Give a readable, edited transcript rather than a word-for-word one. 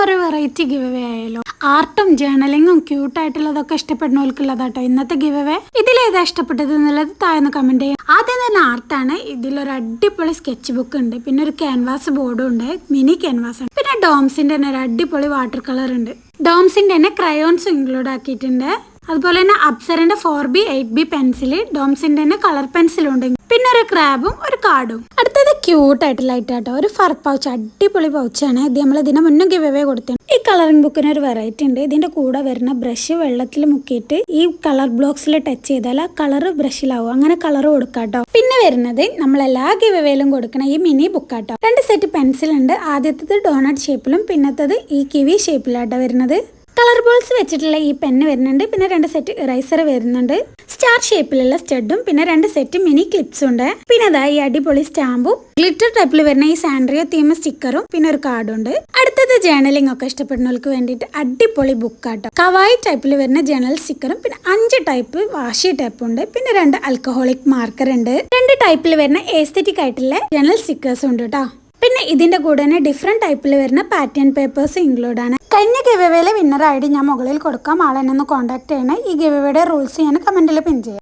ഒരു variety give away ആയാലോ. ആർട്ടും ജേർണലിങ്ങും ക്യൂട്ടായിട്ടുള്ളതൊക്കെ ഇഷ്ടപ്പെടുന്നവർക്കുള്ളതാട്ടോ ഇന്നത്തെ ഗിവ് അവേ. ഇതിലേതാ ഇഷ്ടപ്പെട്ടത് എന്നുള്ളത് താഴെ കമന്റ് ചെയ്യാം. ആദ്യം തന്നെ ആർട്ടാണ്. ഇതിലൊരു അടിപൊളി സ്കെച്ച് ബുക്ക് ഉണ്ട്, പിന്നെ ഒരു ക്യാൻവാസ് ബോർഡും ഉണ്ട്, മിനി ക്യാൻവാസ് ഉണ്ട്, പിന്നെ ഡോംസിന്റെ തന്നെ ഒരു അടിപൊളി വാട്ടർ കളർ ഉണ്ട്. ഡോംസിന്റെ തന്നെ ക്രയോൺസ് ഇൻക്ലൂഡ് ആക്കിയിട്ടുണ്ട്. അതുപോലെ തന്നെ അപ്സറിന്റെ 4B 8B പെൻസില്, ഡോംസിന്റെ തന്നെ കളർ പെൻസിലും ഉണ്ട്, പിന്നെ ഒരു ക്രാബും ഒരു കാർഡും. അടുത്തത് ക്യൂട്ട് ആയിട്ട് ലൈറ്റ് ആട്ടോ ഒരു ഫർ പൗച്ച്, അടിപൊളി പൗച്ചാണ്. ഇത് നമ്മൾ ഇതിനെ മുന്നേ ഗിവ് അവേ കൊടുത്തു. ഈ കളറിംഗ് ബുക്കിന് ഒരു വെറൈറ്റി ഉണ്ട്. ഇതിന്റെ കൂടെ വരുന്ന ബ്രഷ് വെള്ളത്തിൽ മുക്കിയിട്ട് ഈ കളർ ബ്ലോക്സിൽ ടച്ച് ചെയ്താൽ ആ കളർ ബ്രഷിലാവും, അങ്ങനെ കളർ കൊടുക്കാട്ടോ. പിന്നെ വരുന്നത് നമ്മൾ എല്ലാ ഗിവ് അവേയിലും കൊടുക്കണ ഈ മിനി ബുക്കാട്ടോ. 2 സെറ്റ് പെൻസിൽ ഉണ്ട്. ആദ്യത്തേത് ഡോണറ്റ് ഷേപ്പിലും പിന്നത്തത് ഈ കിവി ഷേപ്പിലാട്ടോ വരുന്നത്. കളർ ബോൾസ് വെച്ചിട്ടുള്ള ഈ പെന്ന് വരുന്നുണ്ട്, പിന്നെ 2 സെറ്റ് ഇറൈസർ വരുന്നുണ്ട്, സ്റ്റാർ ഷേപ്പിലുള്ള സ്റ്റഡും, പിന്നെ 2 സെറ്റ് മിനി ക്ലിപ്സും ഉണ്ട്. പിന്നെ അതാ ഈ അടിപൊളി സ്റ്റാമ്പും ഗ്ലിറ്റർ ടൈപ്പിൽ വരുന്ന ഈ സാൻഡ്രിയോ തീം സ്റ്റിക്കറും, പിന്നെ ഒരു കാർഡും ഉണ്ട്. അടുത്തത് ജേർണലിംഗ് ഒക്കെ ഇഷ്ടപ്പെടുന്നവർക്ക് വേണ്ടിയിട്ട് അടിപൊളി ബുക്കാട്ടോ. കവായി ടൈപ്പിൽ വരുന്ന ജേർണൽ സ്റ്റിക്കറും, പിന്നെ 5 ടൈപ്പ് വാഷി ടൈപ്പും ഉണ്ട്, പിന്നെ 2 ആൽക്കഹോളിക് മാർക്കർ ഉണ്ട്, 2 ടൈപ്പിൽ വരുന്ന എസ്തെറ്റിക് ആയിട്ടുള്ള ജേർണൽ സ്റ്റിക്കേഴ്സും ഉണ്ട് കേട്ടോ. പിന്നെ ഇതിന്റെ കൂടെ തന്നെ ഡിഫറെന്റ് ടൈപ്പിൽ വരുന്ന പാറ്റേൺ പേപ്പേഴ്സ് ഇൻക്ലൂഡ് ആണ്. കഴിഞ്ഞ ഗിവ് അവേയിലെ വിന്നർ ഐഡി ഞാൻ മുകളിൽ കൊടുക്കാം. ആളെന്നെ ഒന്ന് കോൺടാക്ട് ചെയ്യണേ. ഈ ഗിവ് അവേയുടെ റൂൾസ് ഞാൻ കമന്റിൽ പിൻ ചെയ്യാം.